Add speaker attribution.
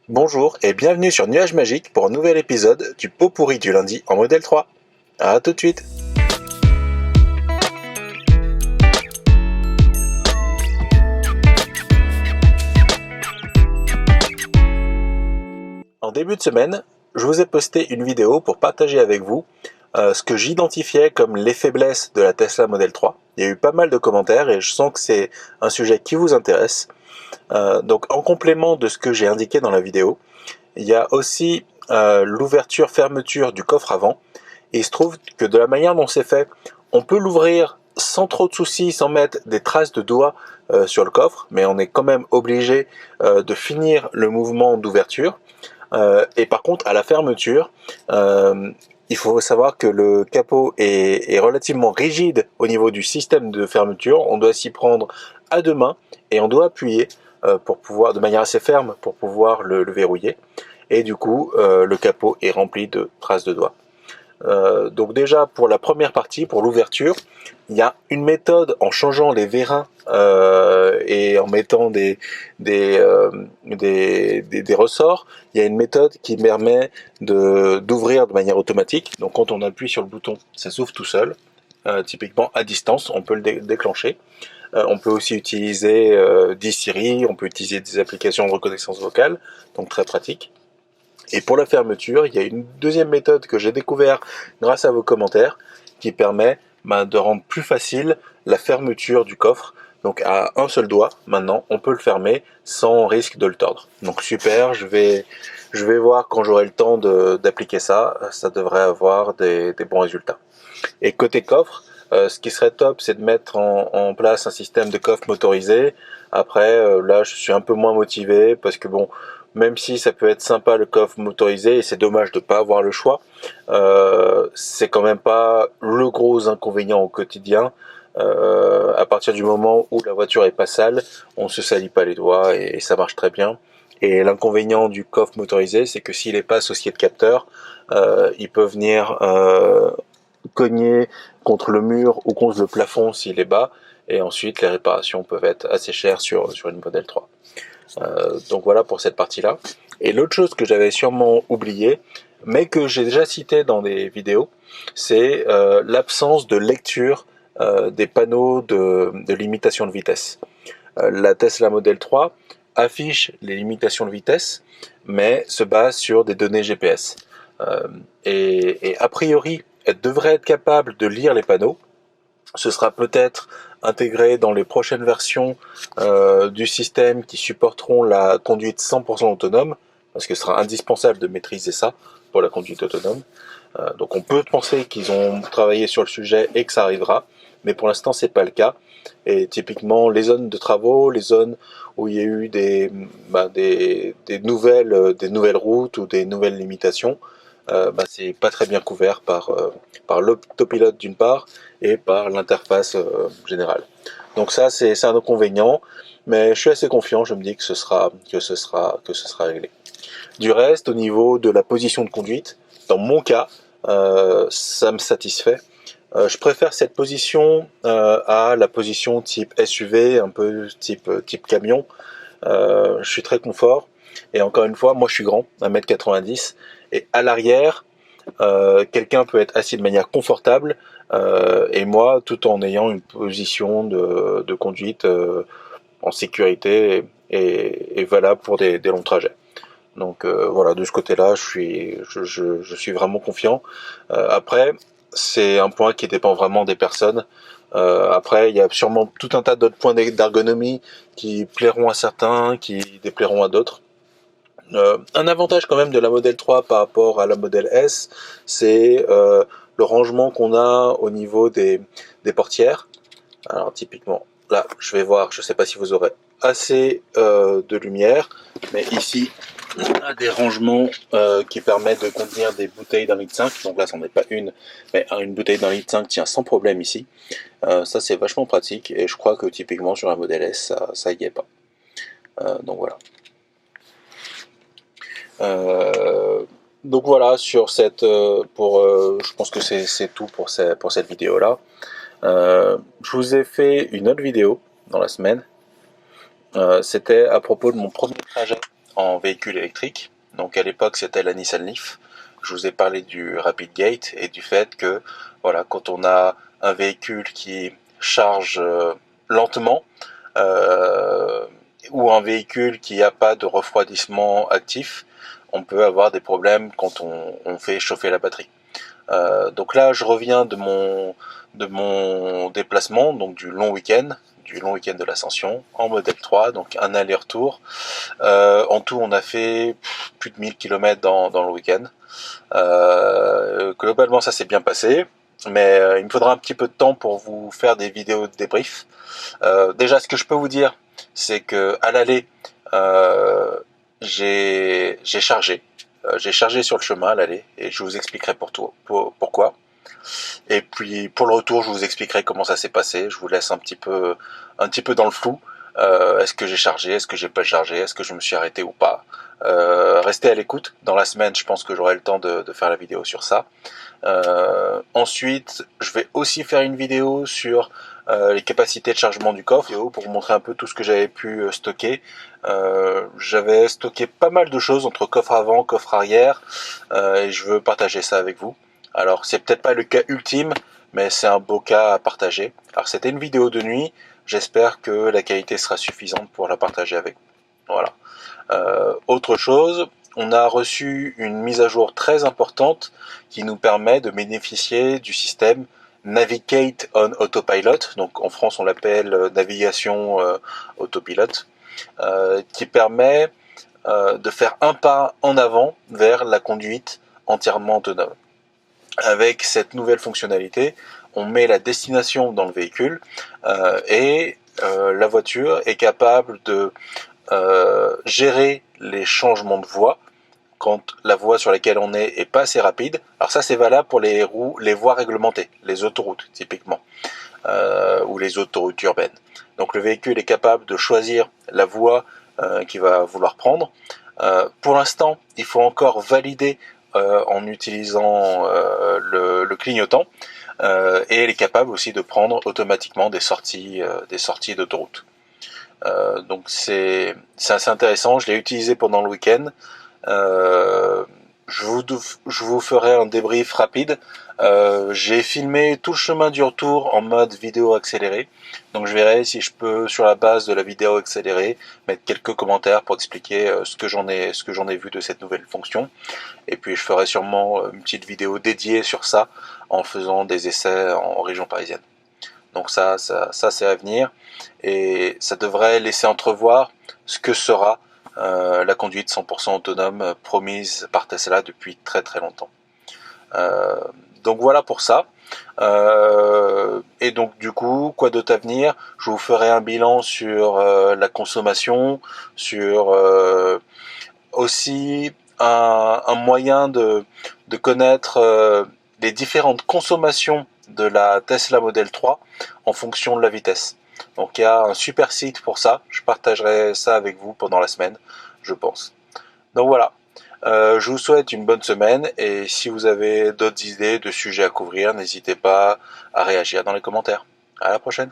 Speaker 1: Bonjour et bienvenue sur Nuage Magique pour un nouvel épisode du pot pourri du lundi en modèle 3. A tout de suite. En début de semaine, je vous ai posté une vidéo pour partager avec vous ce que j'identifiais comme les faiblesses de la Tesla Model 3. Il y a eu pas mal de commentaires et je sens que c'est un sujet qui vous intéresse. Donc en complément de ce que j'ai indiqué dans la vidéo, il y a aussi l'ouverture-fermeture du coffre avant. Et il se trouve que de la manière dont c'est fait, on peut l'ouvrir sans trop de soucis, sans mettre des traces de doigts sur le coffre, mais on est quand même obligé de finir le mouvement d'ouverture. Et par contre, à la fermeture, il faut savoir que le capot est relativement rigide au niveau du système de fermeture. On doit s'y prendre à deux mains et on doit appuyer pour pouvoir, de manière assez ferme, pour pouvoir le verrouiller. Et du coup, le capot est rempli de traces de doigts. Donc déjà, pour la première partie, pour l'ouverture, il y a une méthode en changeant les vérins et en mettant des ressorts. Il y a une méthode qui permet d'ouvrir de manière automatique. Donc quand on appuie sur le bouton, ça s'ouvre tout seul. Typiquement à distance, on peut le déclencher. On peut aussi utiliser Siri, on peut utiliser des applications de reconnaissance vocale, donc très pratique. Et pour la fermeture, il y a une deuxième méthode que j'ai découvert grâce à vos commentaires qui permet de rendre plus facile la fermeture du coffre. Donc à un seul doigt, maintenant, on peut le fermer sans risque de le tordre. Donc super, je vais voir quand j'aurai le temps d'appliquer ça. Ça devrait avoir des bons résultats. Et côté coffre, ce qui serait top, c'est de mettre en place un système de coffre motorisé. Après, là, je suis un peu moins motivé parce que bon, même si ça peut être sympa le coffre motorisé, et c'est dommage de pas avoir le choix, c'est quand même pas le gros inconvénient au quotidien. À partir du moment où la voiture est pas sale, on se salit pas les doigts et ça marche très bien. Et l'inconvénient du coffre motorisé, c'est que s'il n'est pas associé de capteur, il peut venir cogner contre le mur ou contre le plafond s'il est bas, et ensuite les réparations peuvent être assez chères sur une Model 3. Donc voilà pour cette partie-là. Et l'autre chose que j'avais sûrement oublié, mais que j'ai déjà cité dans des vidéos, c'est l'absence de lecture des panneaux de limitation de vitesse. La Tesla Model 3 affiche les limitations de vitesse, mais se base sur des données GPS. Et a priori, elle devrait être capable de lire les panneaux. Ce sera peut-être intégré dans les prochaines versions du système qui supporteront la conduite 100% autonome, parce que ce sera indispensable de maîtriser ça pour la conduite autonome. Donc on peut penser qu'ils ont travaillé sur le sujet et que ça arrivera, mais pour l'instant c'est pas le cas. Et typiquement les zones de travaux, les zones où il y a eu des nouvelles routes ou des nouvelles limitations, c'est pas très bien couvert par l'autopilote d'une part et par l'interface générale. Donc ça c'est un inconvénient, mais je suis assez confiant, je me dis que ce sera réglé. Du reste, au niveau de la position de conduite, dans mon cas, ça me satisfait. Je préfère cette position à la position type SUV, un peu type camion. Je suis très confort. Et encore une fois, moi je suis grand, 1m90, et à l'arrière, quelqu'un peut être assis de manière confortable, et moi, tout en ayant une position de conduite en sécurité et valable pour des longs trajets. Donc voilà, de ce côté-là, je suis vraiment confiant. Après, c'est un point qui dépend vraiment des personnes. Après, il y a sûrement tout un tas d'autres points d'ergonomie qui plairont à certains, qui déplairont à d'autres. Un avantage quand même de la Model 3 par rapport à la Model S, c'est le rangement qu'on a au niveau des portières. Alors typiquement, là, je vais voir, je ne sais pas si vous aurez assez de lumière, mais ici, on a des rangements qui permettent de contenir des bouteilles d'un litre 5. Donc là, c'en est pas une, mais une bouteille d'un litre 5 tient sans problème ici. Ça, c'est vachement pratique et je crois que typiquement sur la Model S, ça y est pas. Donc voilà. Donc voilà, sur cette, je pense que c'est tout pour cette vidéo-là. Je vous ai fait une autre vidéo dans la semaine. C'était à propos de mon premier trajet en véhicule électrique. Donc à l'époque c'était la Nissan Leaf. Je vous ai parlé du Rapid Gate et du fait que voilà, quand on a un véhicule qui charge lentement euh, ou un véhicule qui n'a pas de refroidissement actif, on peut avoir des problèmes quand on fait chauffer la batterie. Donc là, je reviens de mon déplacement, donc du long week-end de l'Ascension, en modèle 3, donc un aller-retour. En tout, on a fait plus de 1000 km dans le week-end. Globalement, ça s'est bien passé, mais il me faudra un petit peu de temps pour vous faire des vidéos de débrief. Déjà, ce que je peux vous dire, c'est que à l'aller, j'ai chargé. J'ai chargé sur le chemin à l'aller et je vous expliquerai pourquoi. Et puis pour le retour, je vous expliquerai comment ça s'est passé. Je vous laisse un petit peu dans le flou. Est-ce que j'ai chargé, est-ce que j'ai pas chargé, est-ce que je me suis arrêté ou pas. Restez à l'écoute. Dans la semaine, je pense que j'aurai le temps de faire la vidéo sur ça. Ensuite, je vais aussi faire une vidéo sur les capacités de chargement du coffre pour vous montrer un peu tout ce que j'avais pu stocker. J'avais stocké pas mal de choses entre coffre avant, coffre arrière, et je veux partager ça avec vous. Alors c'est peut-être pas le cas ultime, mais c'est un beau cas à partager. Alors c'était une vidéo de nuit, j'espère que la qualité sera suffisante pour la partager avec vous. Voilà. Autre chose, on a reçu une mise à jour très importante qui nous permet de bénéficier du système Navigate on Autopilot, donc en France on l'appelle navigation autopilote, qui permet de faire un pas en avant vers la conduite entièrement autonome. Avec cette nouvelle fonctionnalité, on met la destination dans le véhicule et la voiture est capable de gérer les changements de voie quand la voie sur laquelle on est pas assez rapide. Alors ça c'est valable pour les voies réglementées, les autoroutes typiquement, ou les autoroutes urbaines. Donc le véhicule est capable de choisir la voie qu'il va vouloir prendre. Pour l'instant, il faut encore valider en utilisant le clignotant, et elle est capable aussi de prendre automatiquement des sorties d'autoroute. Donc c'est assez intéressant. Je l'ai utilisé pendant le week-end. Je vous ferai un débrief rapide. J'ai filmé tout le chemin du retour en mode vidéo accélérée. Donc je verrai si je peux, sur la base de la vidéo accélérée, mettre quelques commentaires pour expliquer ce que j'en ai vu de cette nouvelle fonction. Et puis je ferai sûrement une petite vidéo dédiée sur ça en faisant des essais en région parisienne. Donc ça c'est à venir et ça devrait laisser entrevoir ce que sera la conduite 100% autonome promise par Tesla depuis très très longtemps. Donc voilà pour ça. Et donc du coup, quoi d'autre à venir? Je vous ferai un bilan sur la consommation, sur aussi un moyen de connaître les différentes consommations de la Tesla Model 3 en fonction de la vitesse. Donc il y a un super site pour ça, je partagerai ça avec vous pendant la semaine, je pense. Donc voilà, je vous souhaite une bonne semaine et si vous avez d'autres idées de sujets à couvrir, n'hésitez pas à réagir dans les commentaires. À la prochaine.